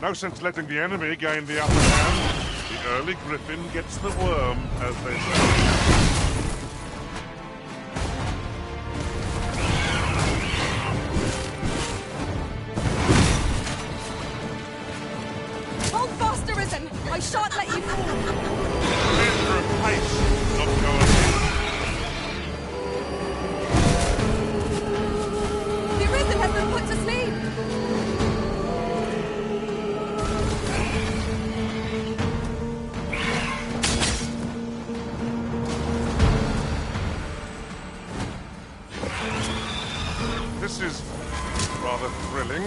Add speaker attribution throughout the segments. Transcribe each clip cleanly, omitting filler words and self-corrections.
Speaker 1: No sense letting the enemy gain the upper hand. The early griffin gets the worm, as they say.
Speaker 2: I shan't let you fall!
Speaker 1: Measure of pace, not go ahead.
Speaker 2: The Arisen has been put to sleep!
Speaker 1: This is rather thrilling.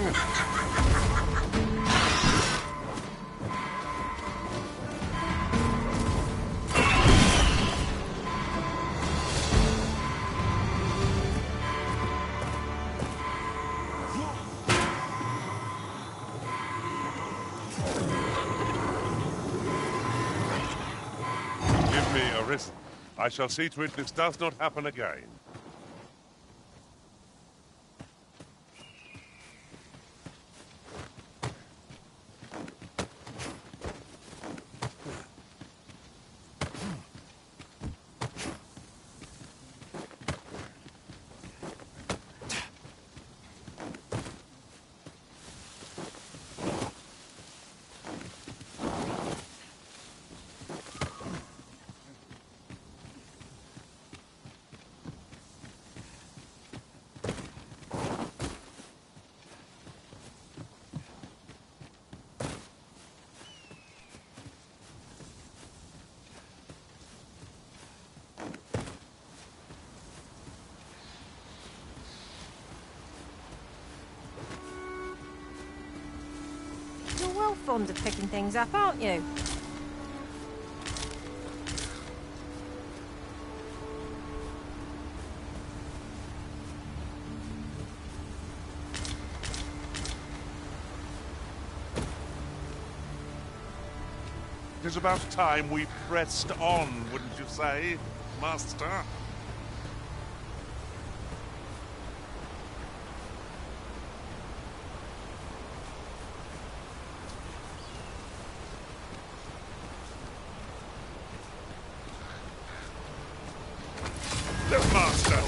Speaker 1: I shall see to it this does not happen again.
Speaker 3: You're well fond of picking things up, aren't you?
Speaker 1: It is about time we pressed on, wouldn't you say, Master? The Master,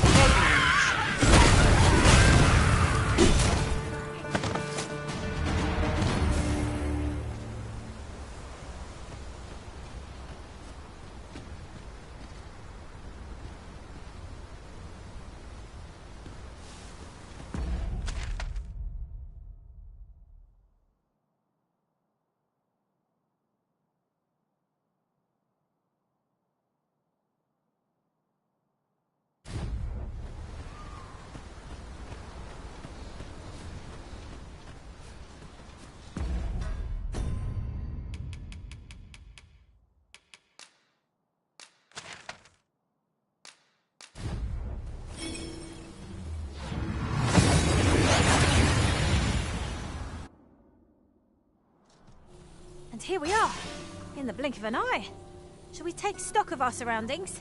Speaker 3: And here we are, in the blink of an eye. Shall we take stock of our surroundings?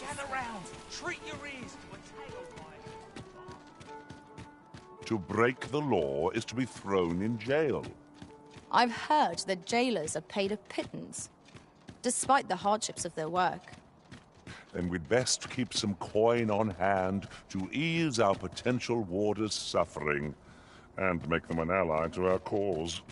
Speaker 4: Gather round! Treat your ears to a tale by...
Speaker 1: To break the law is to be thrown in jail.
Speaker 5: I've heard that jailers are paid a pittance, despite the hardships of their work.
Speaker 1: Then we'd best keep some coin on hand to ease our potential warders' suffering, and make them an ally to our cause.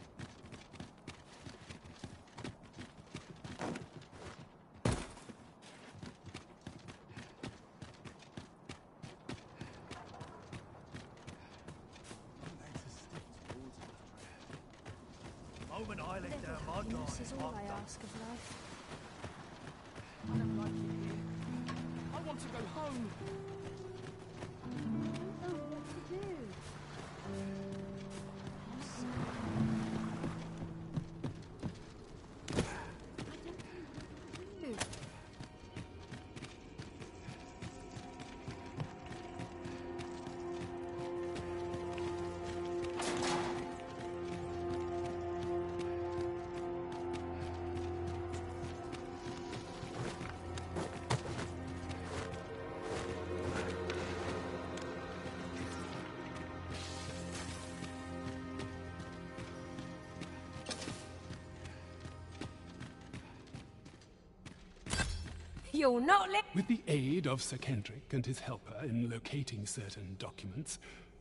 Speaker 3: This is all I ask of life.
Speaker 4: I don't like it here. I want to go home.
Speaker 2: You're not
Speaker 6: With the aid of Sir Kendrick and his helper in locating certain documents,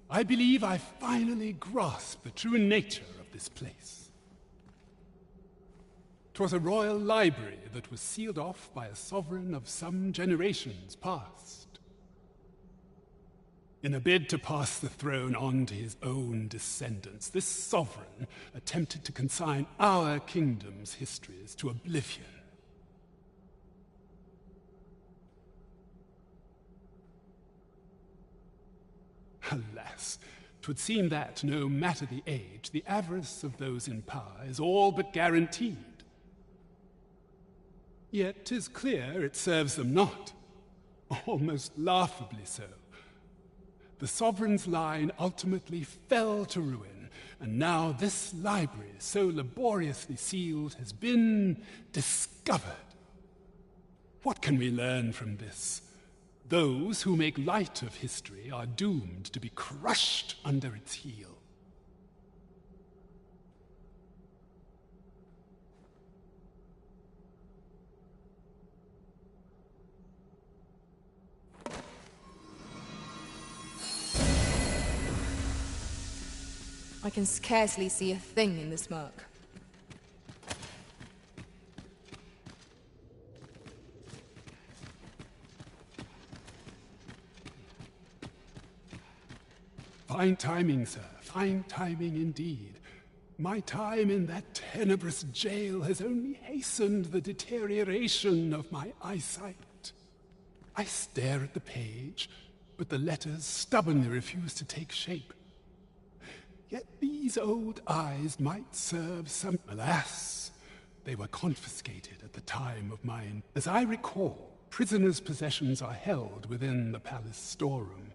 Speaker 6: I believe I finally grasped the true nature of this place. 'Twas a royal library that was sealed off by a sovereign of some generations past. In a bid to pass the throne on to his own descendants, this sovereign attempted to consign our kingdom's histories to oblivion. Alas, 'twould seem that, no matter the age, the avarice of those in power is all but guaranteed. Yet 'tis clear it serves them not, almost laughably so. The sovereign's line ultimately fell to ruin, and now this library, so laboriously sealed, has been discovered. What can we learn from this? Those who make light of history are doomed to be crushed under its heel.
Speaker 5: I can scarcely see a thing in the smoke.
Speaker 6: Fine timing, sir. Fine timing indeed. My time in that tenebrous jail has only hastened the deterioration of my eyesight. I stare at the page, but the letters stubbornly refuse to take shape. Yet these old eyes might serve some... Alas, they were confiscated at the time of mine. As I recall, prisoners' possessions are held within the palace storeroom.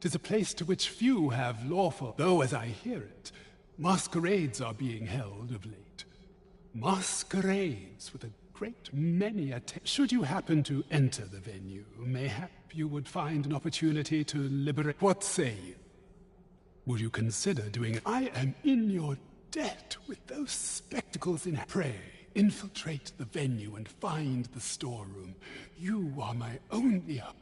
Speaker 6: 'Tis a place to which few have lawful... Though, as I hear it, masquerades are being held of late. Masquerades with a great many... Should you happen to enter the venue, mayhap you would find an opportunity to liberate... What say you? Would you consider doing it? I am in your debt with those spectacles in... Pray, infiltrate the venue and find the storeroom. You are my only hope.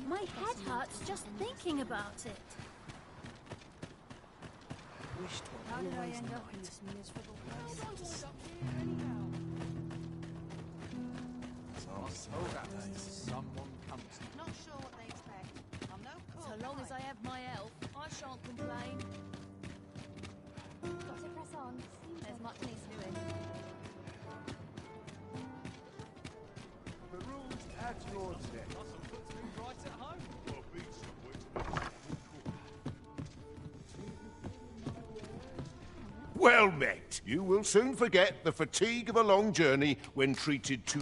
Speaker 3: My head hurts just thinking about it. How did I end up in this miserable place?
Speaker 4: Someone comes.
Speaker 7: Not sure what they expect. I'm no cook.
Speaker 2: So long as I have my elf, I shan't complain.
Speaker 3: Got to press on.
Speaker 2: There's much needs doing.
Speaker 1: The rules at your deck.
Speaker 4: Right at home.
Speaker 8: Well met. You will soon forget the fatigue of a long journey when treated to...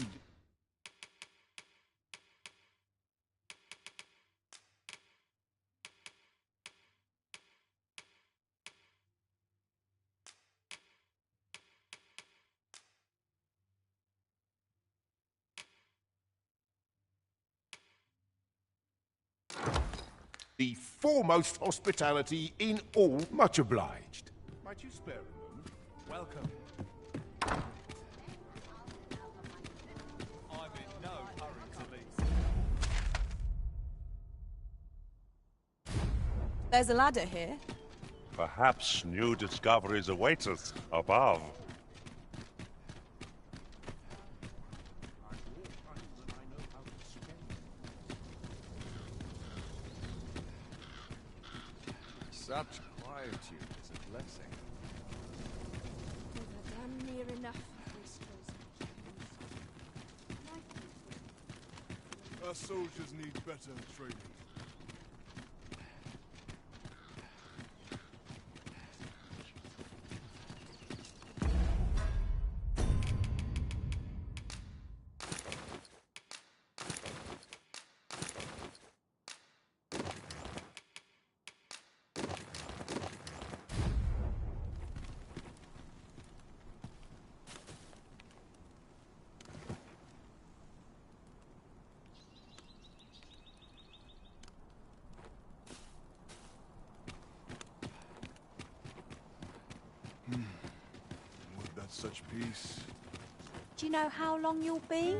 Speaker 8: the foremost hospitality in all. Much obliged. Might you spare a moment?
Speaker 4: Welcome. I'm in no hurry to leave.
Speaker 5: There's a ladder here.
Speaker 1: Perhaps new discoveries await us above.
Speaker 9: Such quietude is a blessing.
Speaker 2: Damn near enough.
Speaker 9: Our soldiers need better training. such peace.
Speaker 3: Do you know how long you'll be?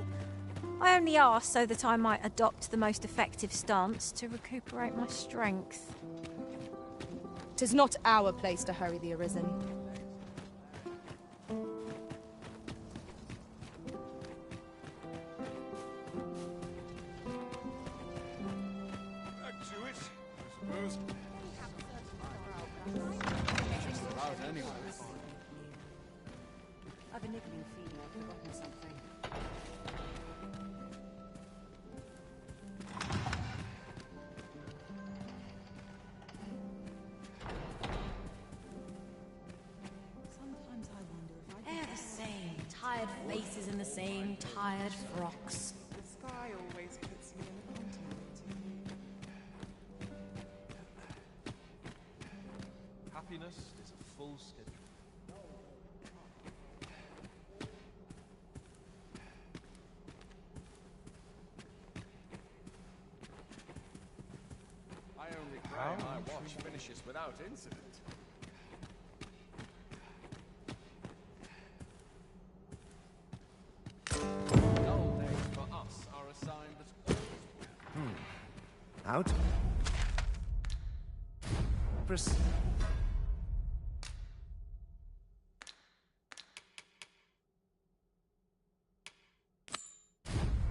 Speaker 3: I only asked so that I might adopt the most effective stance to recuperate my strength.
Speaker 5: 'Tis not our place to hurry the Arisen.
Speaker 9: Back to it, I suppose.
Speaker 4: Out anyway.
Speaker 7: I've a niggling feeling I've forgotten something. Sometimes I wonder if I
Speaker 3: They're the same. Tired faces in the same tired frocks.
Speaker 7: The sky always puts me in the continent.
Speaker 4: Happiness is a full schedule. I only pray my watch finishes without incident. Dull days for us are assigned as
Speaker 10: Out?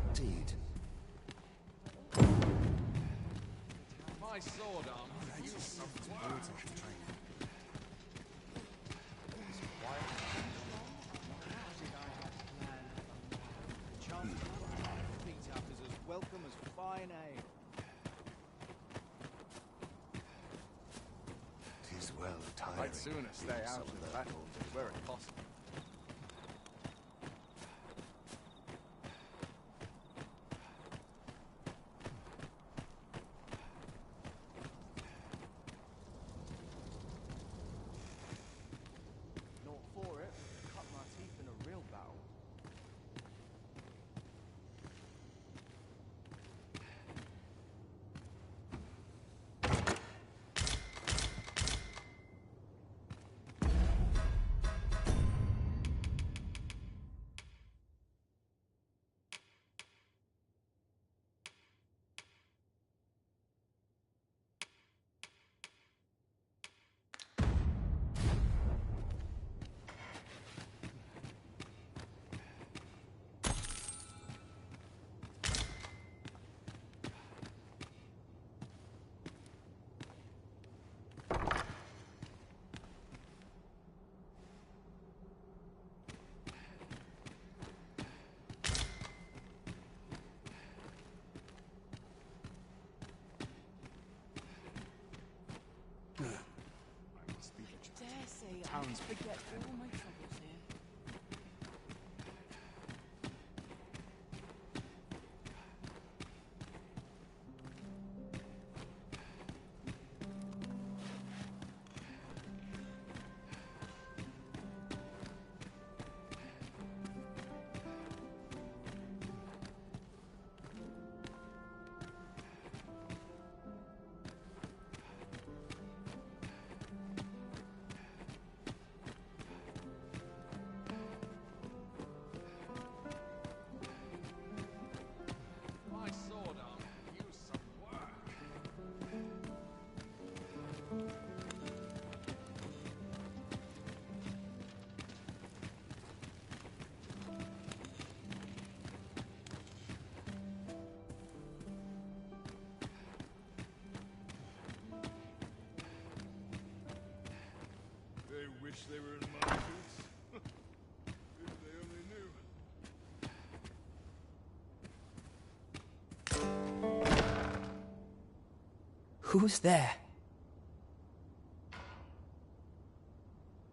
Speaker 10: Indeed.
Speaker 4: my sword arm. Use some Feet up is as welcome as fine ale.
Speaker 10: Tis well tiring.
Speaker 4: I'd sooner stay out of the battle where it possible. Not for it. Cut my teeth in a real battle.
Speaker 7: dare say I forget all my troubles here.
Speaker 4: My sword arm could use some work.
Speaker 9: They wish they were in my boots. If they only knew.
Speaker 11: Who's there?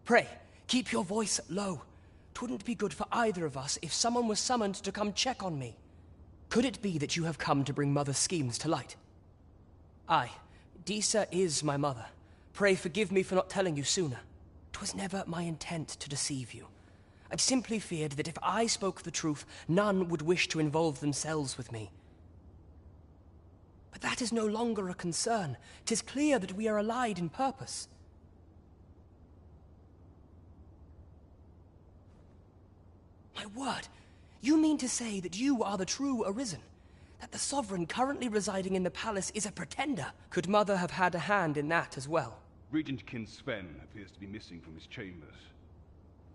Speaker 11: Pray, keep your voice low. 'Twouldn't be good for either of us if someone was summoned to come check on me. Could it be that you have come to bring Mother's schemes to light? Aye, Disa is my mother. Pray forgive me for not telling you sooner. 'Twas never my intent to deceive you. I'd simply feared that if I spoke the truth, none would wish to involve themselves with me. But that is no longer a concern. 'Tis clear that we are allied in purpose. My word! You mean to say that you are the true Arisen? That the Sovereign currently residing in the palace is a pretender? Could Mother have had a hand in that as well?
Speaker 12: Regent Kin Sven appears to be missing from his chambers.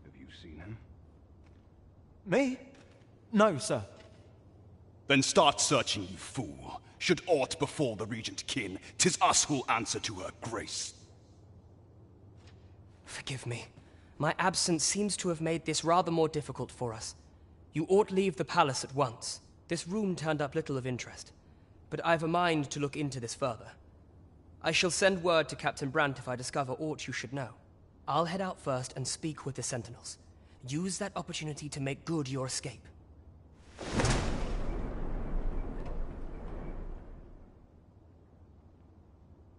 Speaker 12: Have you seen him?
Speaker 13: Me? No, sir.
Speaker 14: Then start searching, you fool. Should aught befall the Regent Kin, 'tis us who'll answer to her grace.
Speaker 11: Forgive me. My absence seems to have made this rather more difficult for us. You ought leave the palace at once. This room turned up little of interest, but I've a mind to look into this further. I shall send word to Captain Brandt if I discover aught you should know. I'll head out first and speak with the Sentinels. Use that opportunity to make good your escape.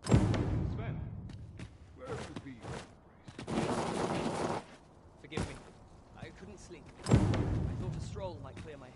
Speaker 12: Sven, where have you been?
Speaker 11: Forgive me. I couldn't sleep. I thought a stroll might clear my head.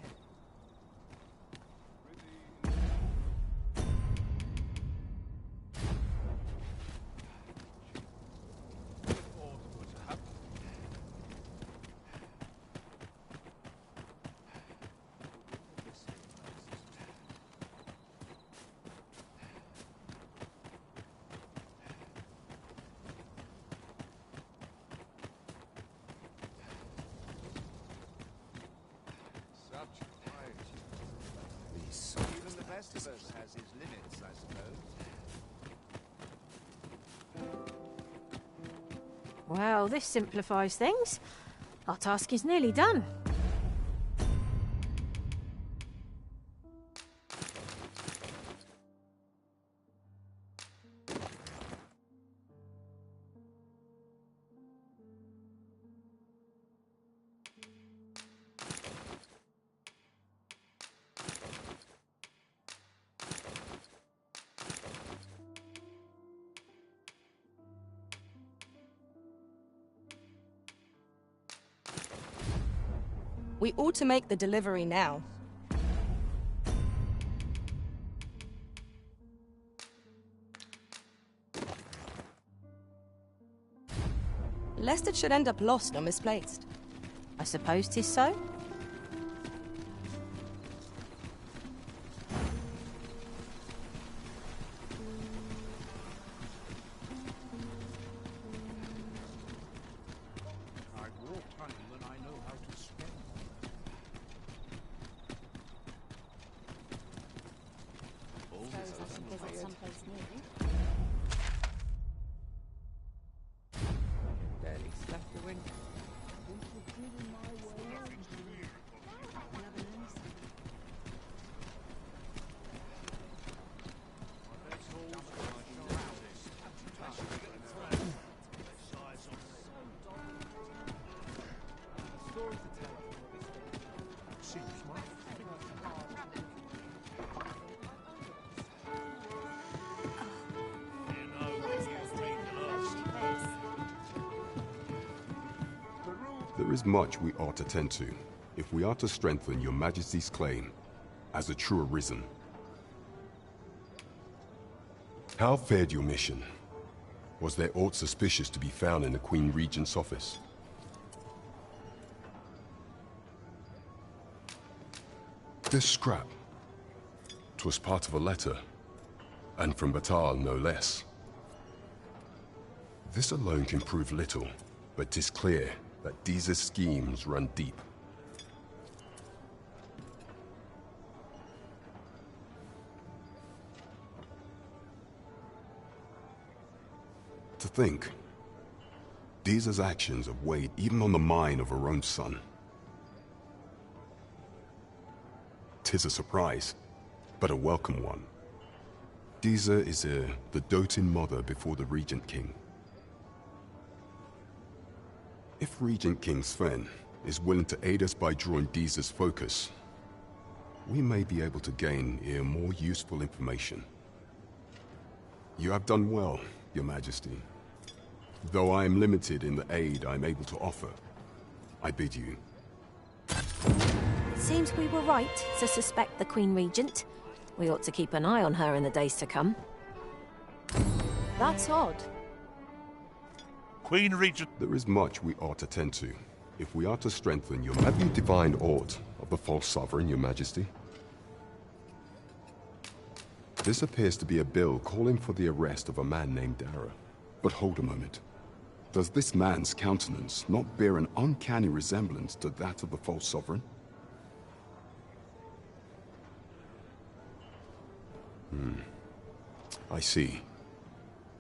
Speaker 10: Even the best of us has his limits, I suppose.
Speaker 3: Well, this simplifies things. Our task is nearly done.
Speaker 5: We ought to make the delivery now. Lest it should end up lost or misplaced.
Speaker 3: I suppose 'tis so.
Speaker 8: I've walked hunting and I know how to spend.
Speaker 7: Barely left the window.
Speaker 15: There is much we ought to tend to, if we are to strengthen your Majesty's claim as a true Arisen. How fared your mission? Was there aught suspicious to be found in the Queen Regent's office? This scrap. 'Twas part of a letter, and from Batal no less. This alone can prove little, but 'tis clear that these schemes run deep. To think, Deeza's actions have weighed even on the mind of her own son. 'Tis a surprise, but a welcome one. Deeza is the doting mother before the Regent King. If Regent King Sven is willing to aid us by drawing Deeza's focus, we may be able to gain here more useful information. You have done well, Your Majesty. Though I am limited in the aid I'm able to offer, I bid you.
Speaker 3: It seems we were right to suspect the Queen Regent. We ought to keep an eye on her in the days to come.
Speaker 5: That's odd.
Speaker 1: Queen Regent...
Speaker 15: There is much we ought to tend to, If we are to strengthen your... Have you divined aught of the false sovereign, your majesty? This appears to be a bill calling for the arrest of a man named Dara. But hold a moment. Does this man's countenance not bear an uncanny resemblance to that of the false sovereign? I see.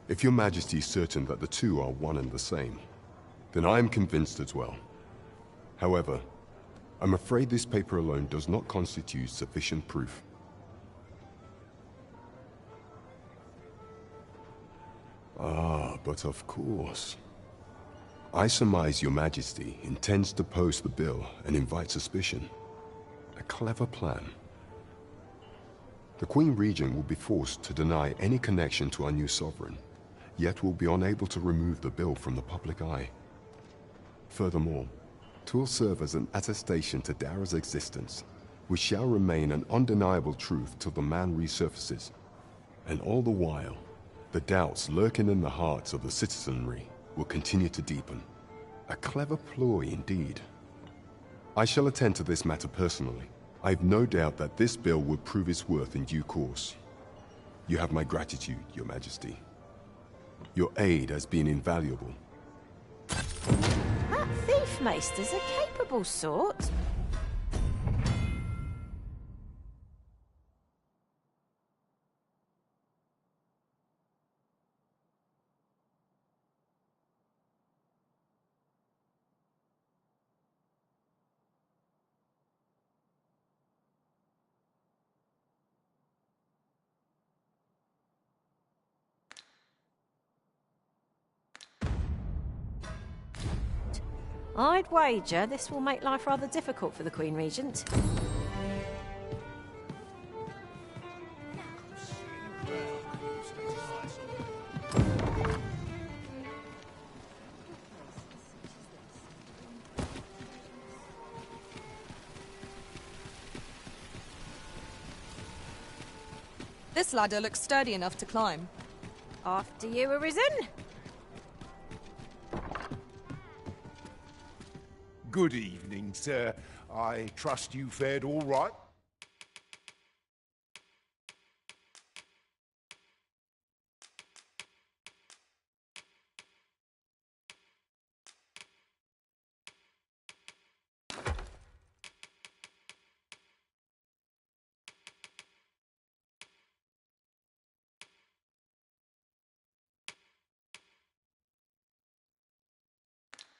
Speaker 15: If your majesty is certain that the two are one and the same, then I am convinced as well. However, I'm afraid this paper alone does not constitute sufficient proof. Ah, but of course. I surmise your majesty intends to post the bill and invite suspicion. A clever plan. The Queen Regent will be forced to deny any connection to our new sovereign, yet will be unable to remove the bill from the public eye. Furthermore, 'twill serve as an attestation to Dara's existence, which shall remain an undeniable truth till the man resurfaces. And all the while, the doubts lurking in the hearts of the citizenry will continue to deepen. A clever ploy indeed. I shall attend to this matter personally. I've no doubt that this bill will prove its worth in due course. You have my gratitude, your majesty. Your aid has been invaluable.
Speaker 3: That thief maester's a capable sort. I'd wager this will make life rather difficult for the Queen Regent.
Speaker 16: This ladder looks sturdy enough to climb.
Speaker 3: After you, Arisen.
Speaker 8: Good evening, sir. I trust you fared all right?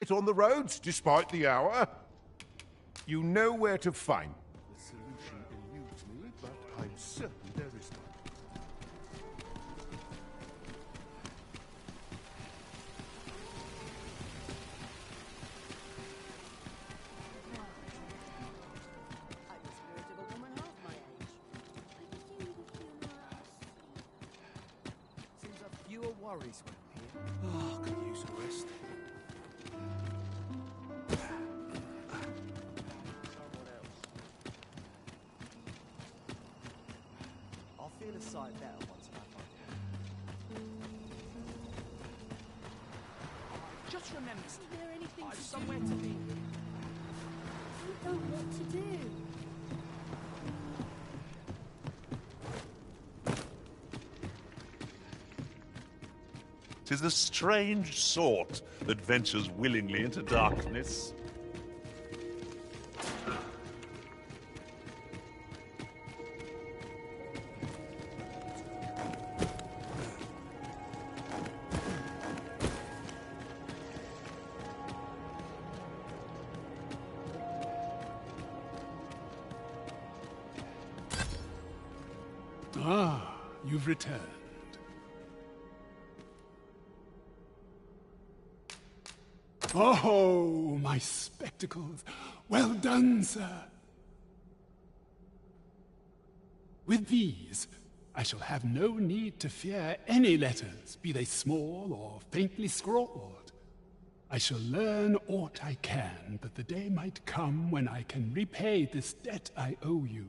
Speaker 8: It's on the roads, despite the hour. You know where to find.
Speaker 9: The solution eludes me, but I'm certain there is one.
Speaker 10: Seems a fewer worries when I'm here. Oh, could use a rest. I'll feel a sight better once I'm up.
Speaker 11: Just remember,
Speaker 2: Is there anything
Speaker 11: I've
Speaker 2: to
Speaker 11: somewhere
Speaker 2: do?
Speaker 11: to be.
Speaker 2: I don't know what to do.
Speaker 1: "'Tis the strange sort that ventures willingly into darkness."
Speaker 6: Ah, you've returned. Oh, my spectacles. Well done, sir. With these, I shall have no need to fear any letters, be they small or faintly scrawled. I shall learn aught I can, that the day might come when I can repay this debt I owe you.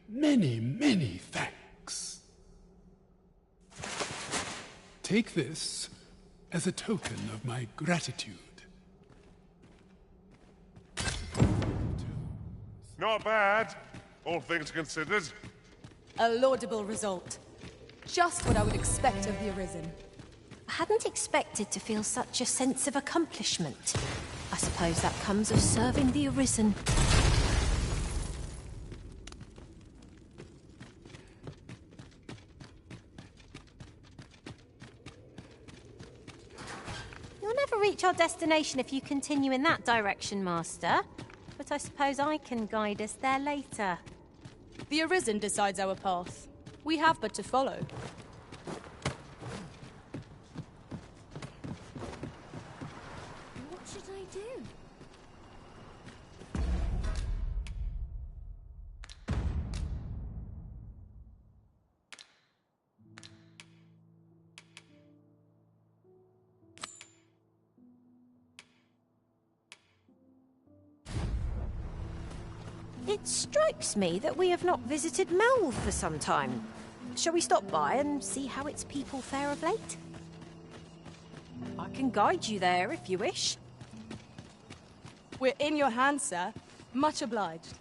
Speaker 6: Many, many thanks. Take this as a token of my gratitude.
Speaker 1: Not bad, all things considered.
Speaker 16: A laudable result. Just what I would expect of the Arisen.
Speaker 3: I hadn't expected to feel such a sense of accomplishment. I suppose that comes of serving the Arisen. You'll never reach our destination if you continue in that direction, Master. But I suppose I can guide us there later.
Speaker 16: The Arisen decides our path. We have but to follow.
Speaker 2: What should I do?
Speaker 3: It strikes me that we have not visited Mel for some time. Shall we stop by and see how its people fare of late? I can guide you there if you wish.
Speaker 16: We're in your hands, sir. Much obliged.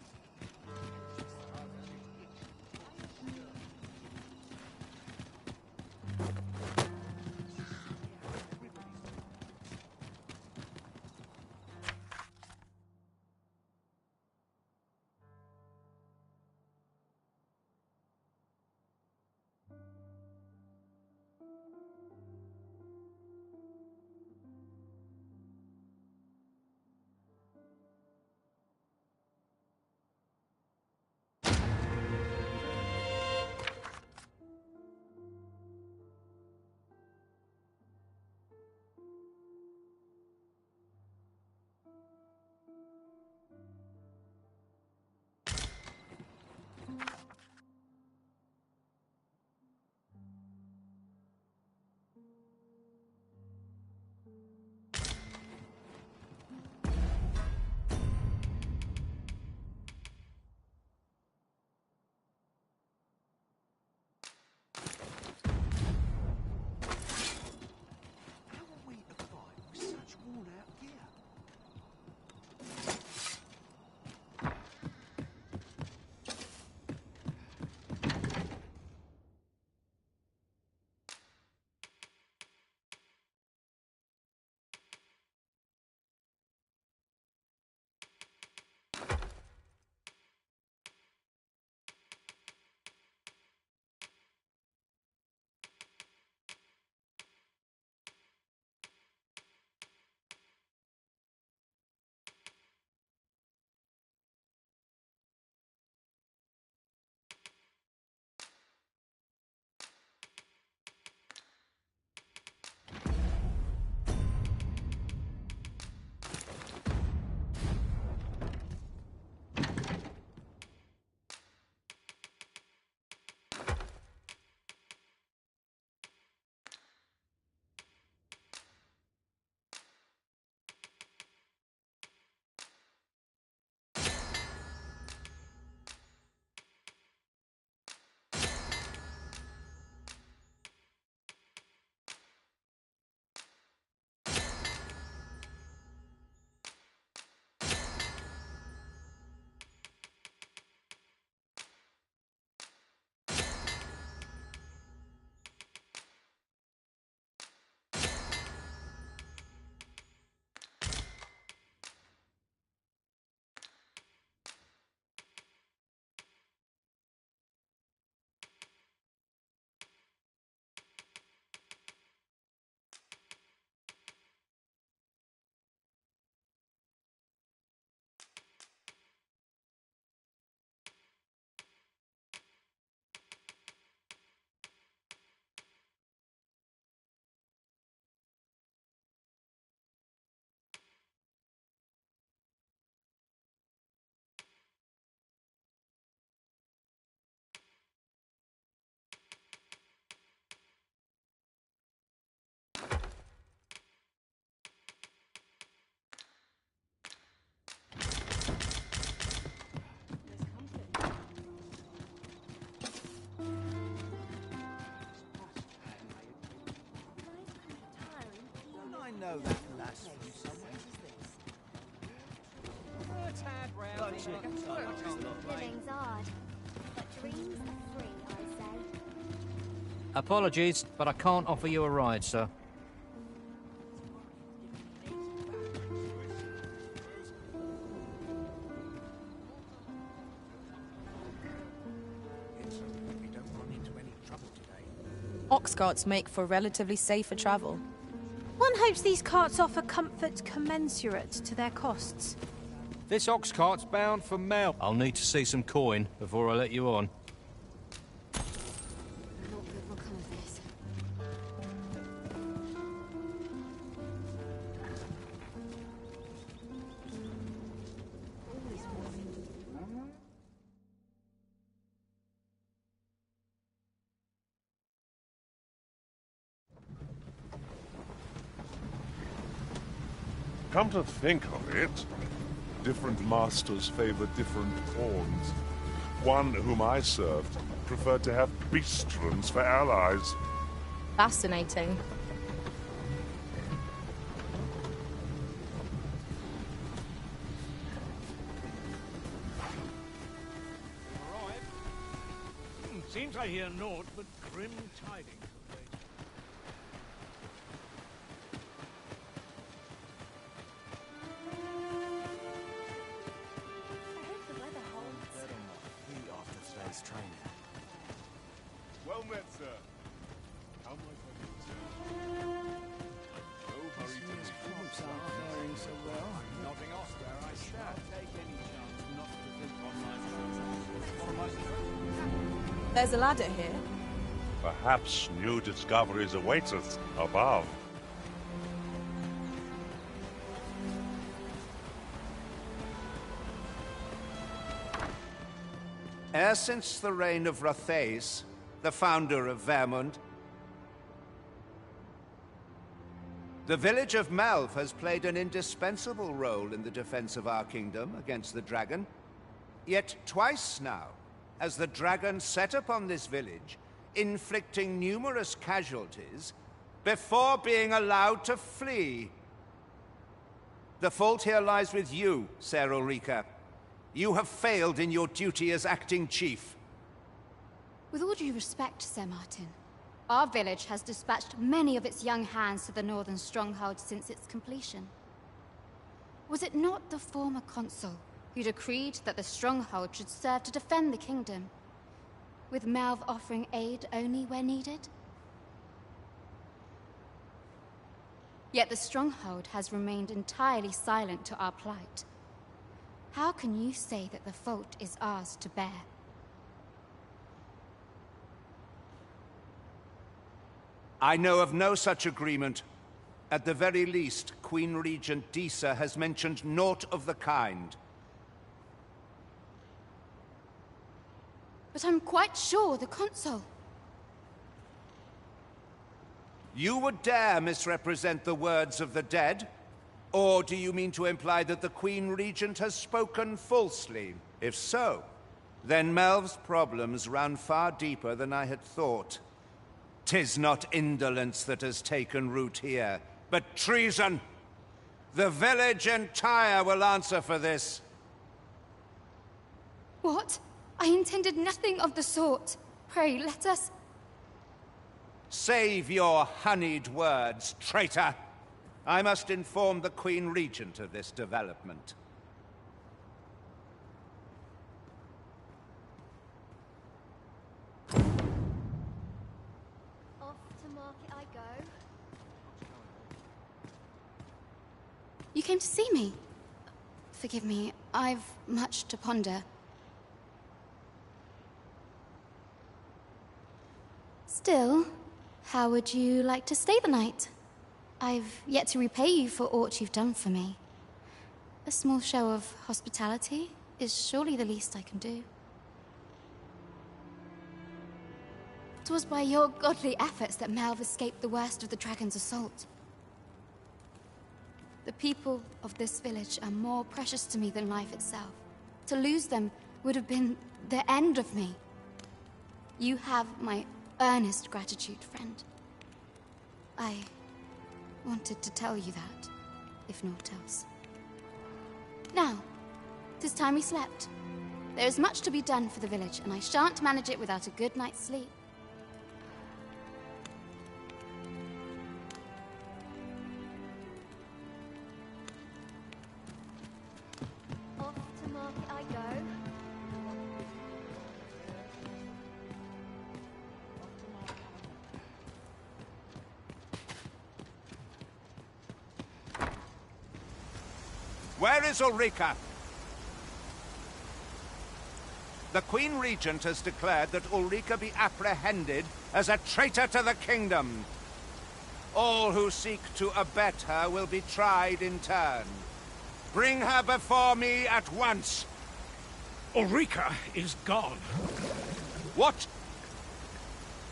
Speaker 10: I know that lass from somewhere.
Speaker 4: A tad round
Speaker 2: Living's hard, but dreams are free, I say.
Speaker 17: Apologies, but I can't offer you a ride, sir.
Speaker 5: Ox carts make for relatively safer travel.
Speaker 3: One hopes these carts offer comfort commensurate to their costs.
Speaker 13: This ox cart's bound for Mel.
Speaker 17: I'll need to see some coin before I let you on.
Speaker 2: Not good will come of this.
Speaker 1: Come to think of it, different masters favor different pawns. One whom I served preferred to have beastrons for allies.
Speaker 5: Fascinating.
Speaker 18: Seems I hear naught but grim tidings.
Speaker 10: Training.
Speaker 9: Well met, sir. How might I do, sir? No hurry to me.
Speaker 10: Crops aren't faring so well. I'm nodding off where I stand. Take any chance not to think on my
Speaker 5: There's a ladder here.
Speaker 1: Perhaps new discoveries await us above.
Speaker 19: E'er since the reign of Rothaeus, the founder of Vermund, the village of Malv has played an indispensable role in the defense of our kingdom against the dragon. Yet twice now has the dragon set upon this village, inflicting numerous casualties before being allowed to flee. The fault here lies with you, Ser Ulrika. You have failed in your duty as acting chief.
Speaker 2: With all due respect, Sir Martin, our village has dispatched many of its young hands to the northern stronghold since its completion. Was it not the former consul who decreed that the stronghold should serve to defend the kingdom, with Malv offering aid only where needed? Yet the stronghold has remained entirely silent to our plight. How can you say that the fault is ours to bear?
Speaker 19: I know of no such agreement. At the very least, Queen Regent Disa has mentioned naught of the kind.
Speaker 2: But I'm quite sure the consul...
Speaker 19: You would dare misrepresent the words of the dead? Or do you mean to imply that the Queen Regent has spoken falsely? If so, then Melv's problems run far deeper than I had thought. 'Tis not indolence that has taken root here, but treason. The village entire will answer for this.
Speaker 2: What? I intended nothing of the sort. Pray, let us...
Speaker 19: Save your honeyed words, traitor! I must inform the Queen Regent of this development.
Speaker 2: Off to market I go. You came to see me? Forgive me, I've much to ponder. Still, how would you like to stay the night? I've yet to repay you for aught you've done for me. A small show of hospitality is surely the least I can do. 'Twas by your godly efforts that Malv escaped the worst of the dragon's assault. The people of this village are more precious to me than life itself. To lose them would have been the end of me. You have my earnest gratitude, friend. I wanted to tell you that, if naught else. Now, 'Tis time we slept. There is much to be done for the village, and I shan't manage it without a good night's sleep.
Speaker 20: Off to market I go.
Speaker 19: Where is Ulrika? The Queen Regent has declared that Ulrika be apprehended as a traitor to the kingdom. All who seek to abet her will be tried in turn. Bring her before me at once.
Speaker 18: Ulrika is gone.
Speaker 19: What?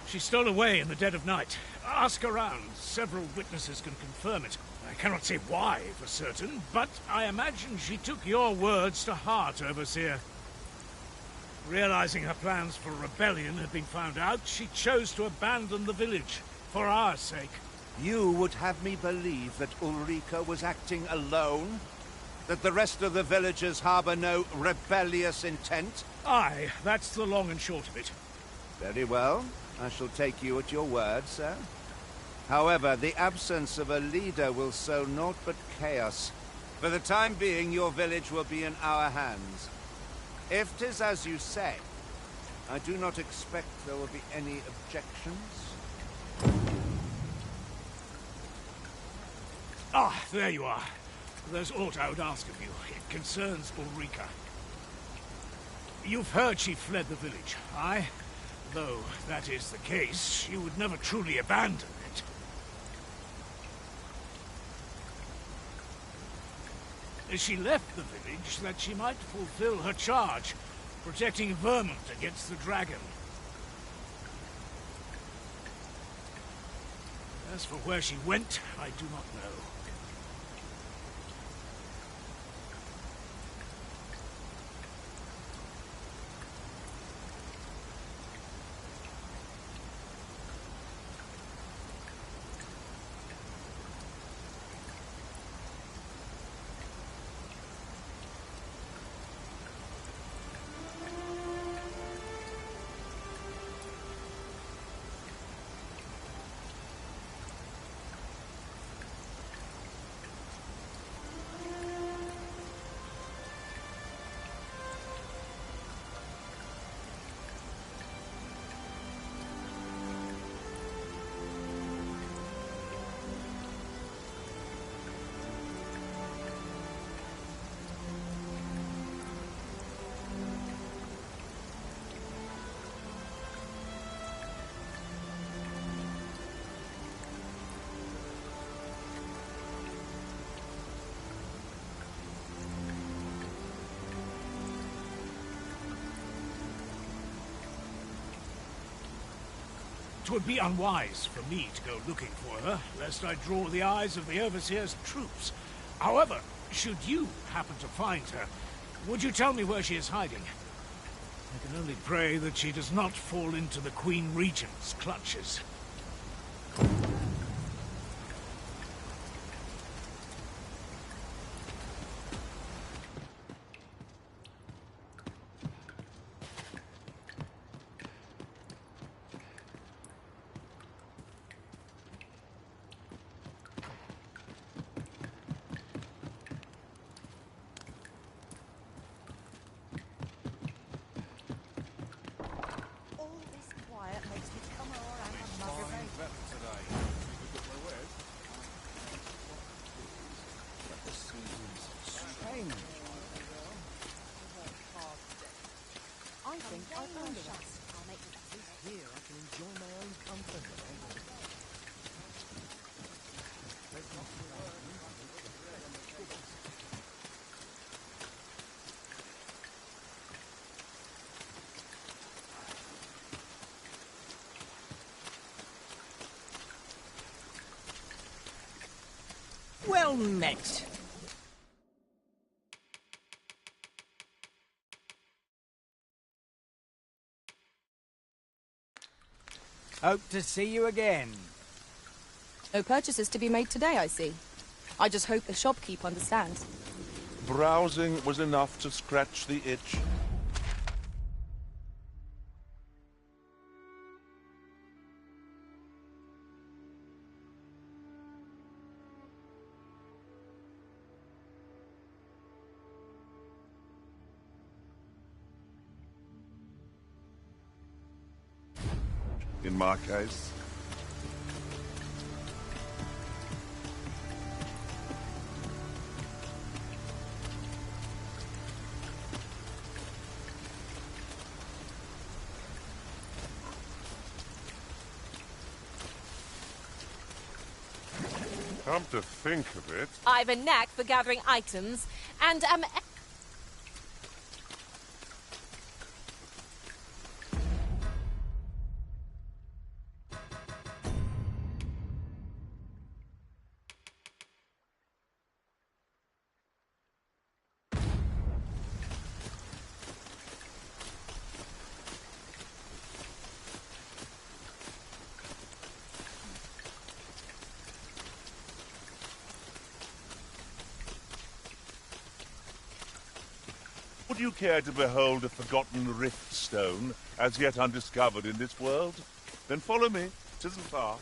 Speaker 18: She stole away in the dead of night. Ask around. Several witnesses can confirm it. I cannot say why for certain, but I imagine she took your words to heart, Overseer. Realizing her plans for rebellion had been found out, she chose to abandon the village, for our sake.
Speaker 19: You would have me believe that Ulrika was acting alone? That the rest of the villagers harbor no rebellious intent?
Speaker 18: Aye, that's the long and short of it.
Speaker 19: Very well. I shall take you at your word, sir. However, the absence of a leader will sow naught but chaos. For the time being, your village will be in our hands. If 'tis as you say, I do not expect there will be any objections.
Speaker 18: Ah, there you are. There's aught I would ask of you. It concerns Ulrika. You've heard she fled the village, aye? Though that is the case, she would never truly abandon it. She left the village that she might fulfill her charge, protecting Vermont against the dragon. As for where she went, I do not know. It would be unwise for me to go looking for her, lest I draw the eyes of the Overseer's troops. However, should you happen to find her, would you tell me where she is hiding? I can only pray that she does not fall into the Queen Regent's clutches.
Speaker 17: Well met.
Speaker 10: Hope to see you again.
Speaker 5: No purchases to be made today, I see. I just hope the shopkeep understands.
Speaker 1: browsing was enough to scratch the itch. In my case. Come to think of it...
Speaker 3: I've a knack for gathering items, and am...
Speaker 1: Would you care to behold a forgotten rift stone, as yet undiscovered in this world? Then follow me. 'Tisn't far.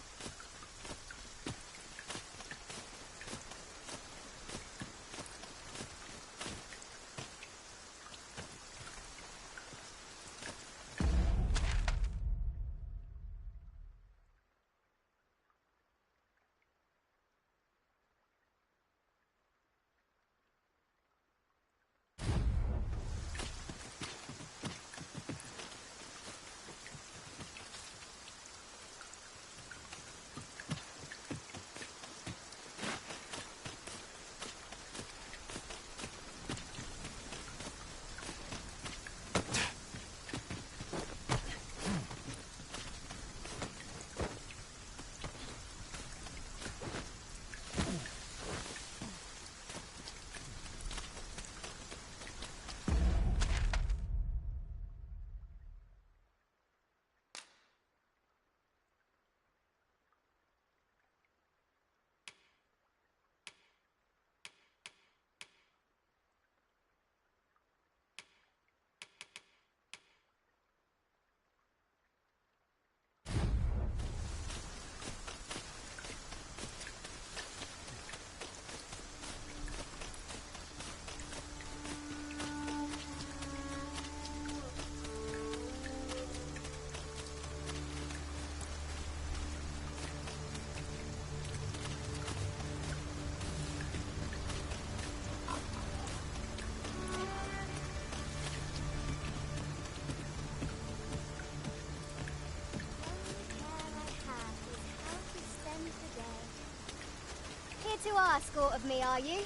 Speaker 20: To ask aught of me, are you?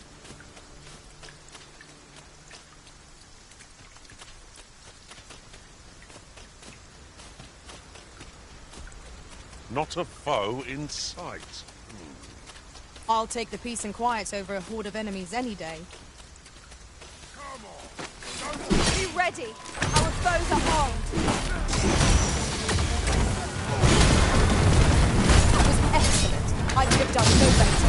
Speaker 1: Not a foe in sight.
Speaker 5: I'll take the peace and quiet over a horde of enemies any day.
Speaker 16: Be ready! Our foes are armed!
Speaker 5: That was excellent. I could have done no better.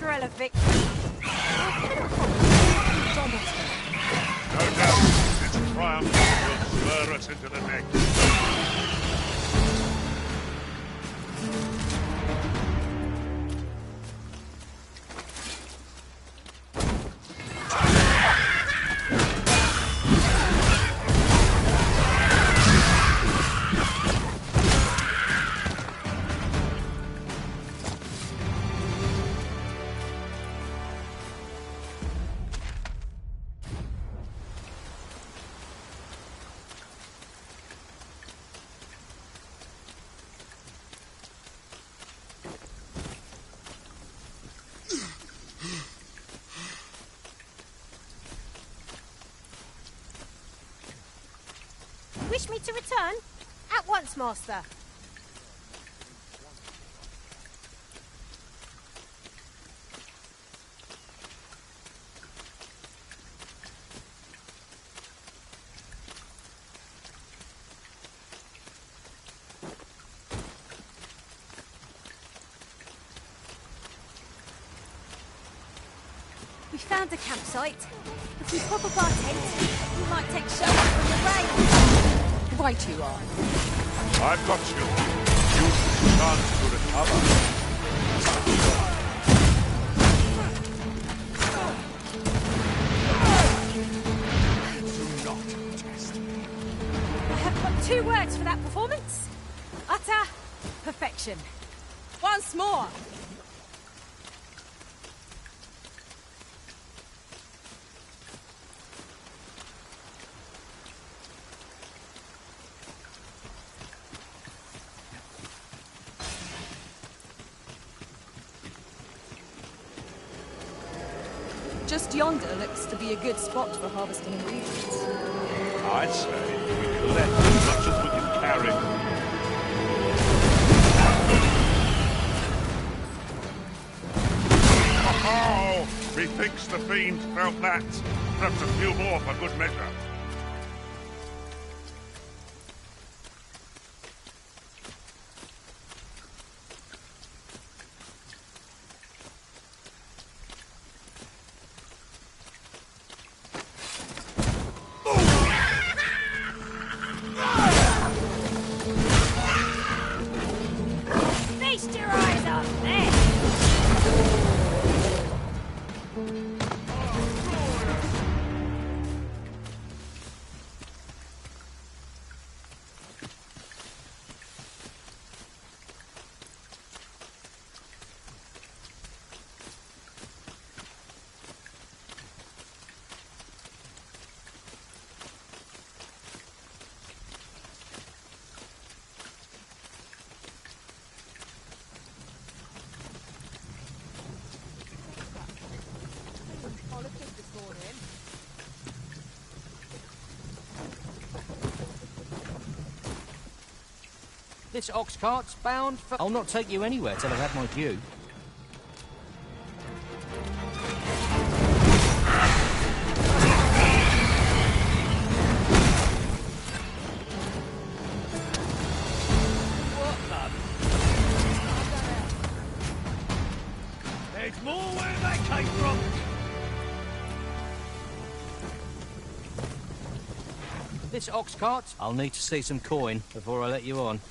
Speaker 3: thrill of victory.
Speaker 1: No doubt, its triumph will slur us into the next.
Speaker 3: to return? At once, Master.
Speaker 16: We found a campsite. If we pop up our tent, we might take shelter from the rain.
Speaker 5: Right you are.
Speaker 1: I've got you. Use this chance to recover.
Speaker 16: I have got 2 words for that performance. Utter perfection.
Speaker 5: Once more. Just yonder looks to be a good spot for harvesting ingredients.
Speaker 1: I say we collect as much as we can carry. Oh, methinks the fiend felt that. Perhaps a few more for good measure.
Speaker 16: Feast your eyes on this!
Speaker 17: This ox cart's bound for... I'll not take you anywhere till I've had my due.
Speaker 18: There's more where they came from.
Speaker 17: This ox cart, I'll need to see some coin before I let you on.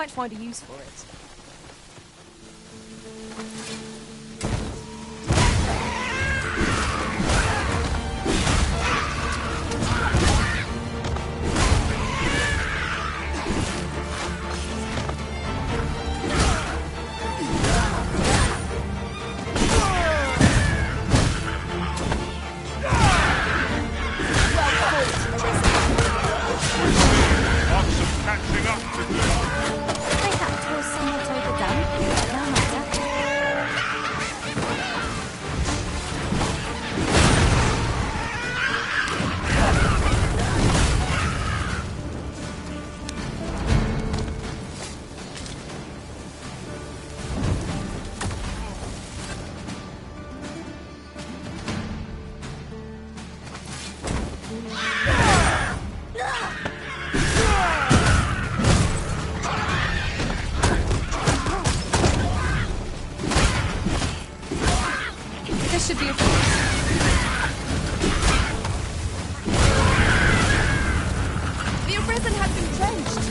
Speaker 5: might find a use for it. Should be a The arisen has been drenched.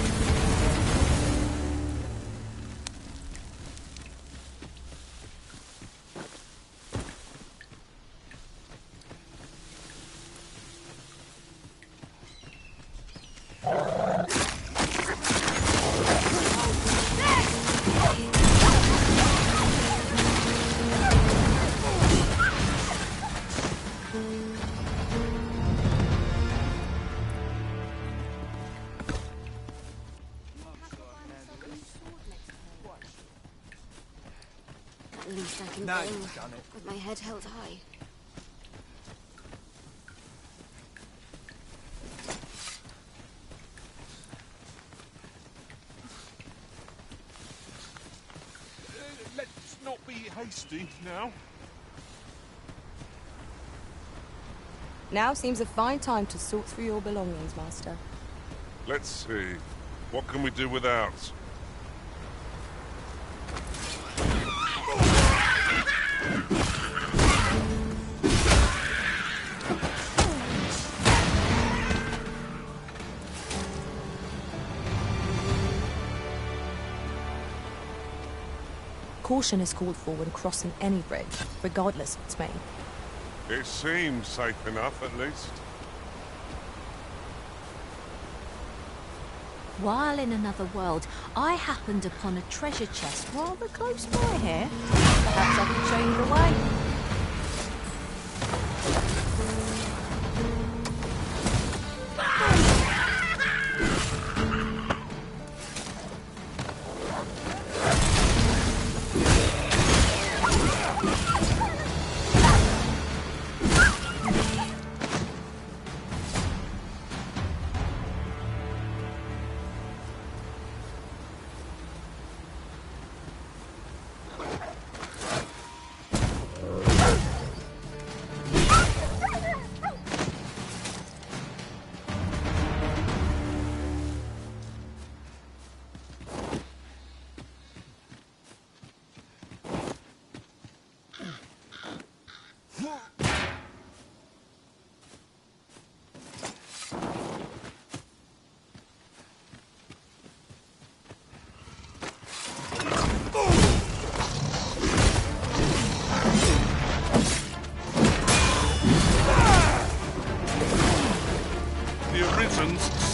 Speaker 2: At least I can
Speaker 10: Now
Speaker 2: go
Speaker 10: you've done it.
Speaker 2: with my head held high.
Speaker 9: Let's not be hasty now.
Speaker 5: Now seems a fine time to sort through your belongings, Master.
Speaker 1: Let's see. What can we do without?
Speaker 5: Caution is called for when crossing any bridge, regardless of its main.
Speaker 1: It seems safe enough, at least.
Speaker 16: While in another world, I happened upon a treasure chest rather close by here. Perhaps I can show you the way.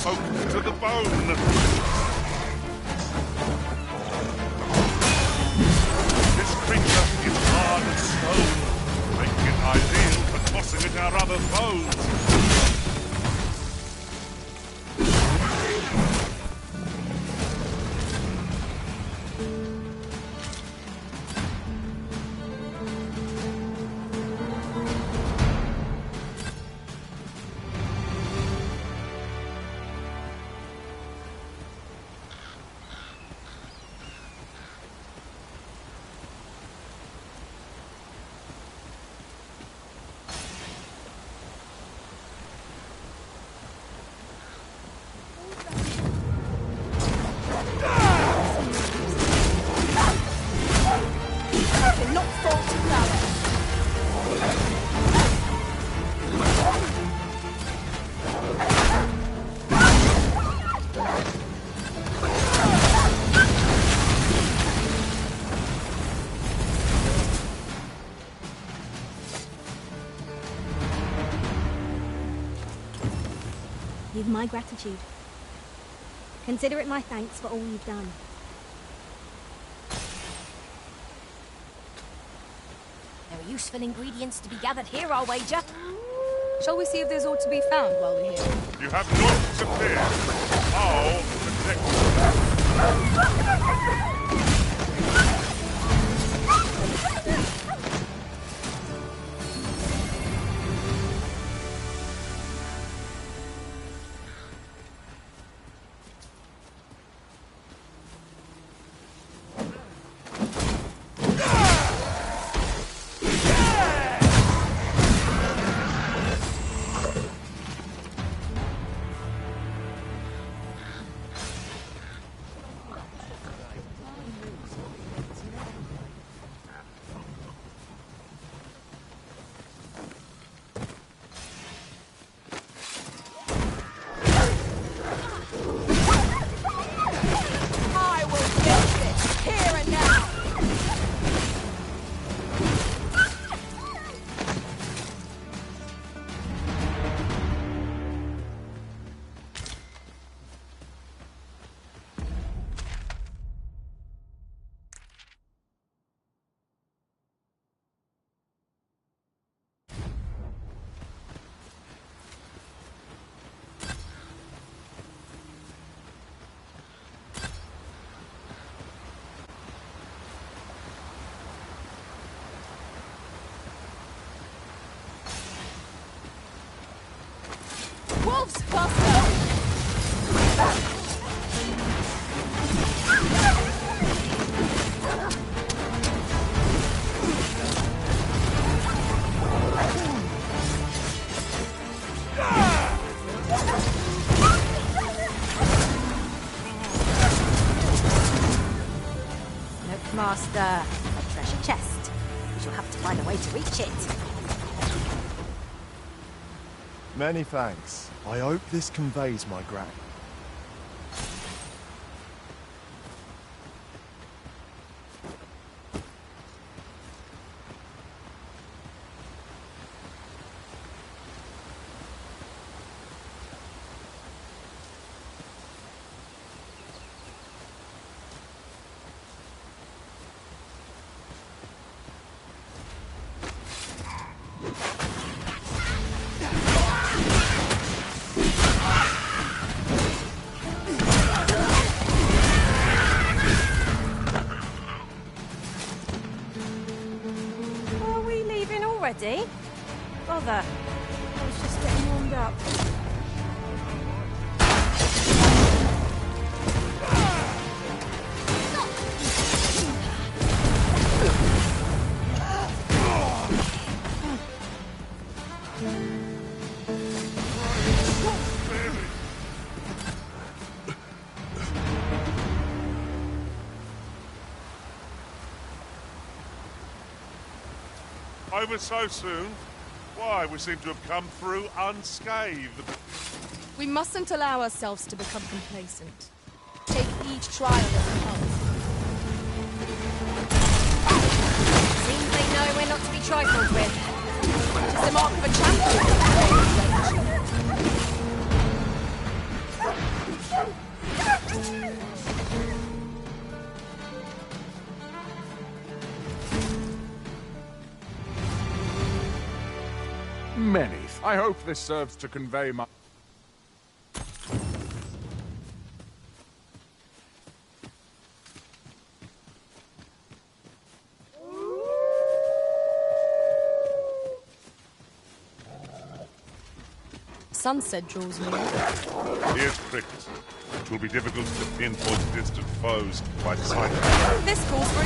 Speaker 1: Soaked to the bone. This creature is hard as stone, making it ideal for tossing at our other foes.
Speaker 21: You've my gratitude. Consider it my thanks for all you've done.
Speaker 3: There are useful ingredients to be gathered here, I'll wager.
Speaker 5: Shall we see if there's aught to be found while we're here?
Speaker 1: You have naught to fear. I'll protect you.
Speaker 5: Wolves, faster!
Speaker 3: Look, Master. A treasure chest. We shall have to find a way to reach it.
Speaker 22: Many thanks. I hope this conveys my gratitude.
Speaker 3: Already? Bother. I was just getting warmed up.
Speaker 1: Over so soon? Why, we seem to have come through unscathed.
Speaker 5: We mustn't allow ourselves to become complacent. Take each trial as it comes.
Speaker 3: Seems they know we're not to be trifled with. It's the mark of a champion.
Speaker 9: Many. I hope this serves to convey my...
Speaker 5: Sunset draws near.
Speaker 1: Here's cricket. It will be difficult to pinpoint distant foes by sight.
Speaker 5: This calls for a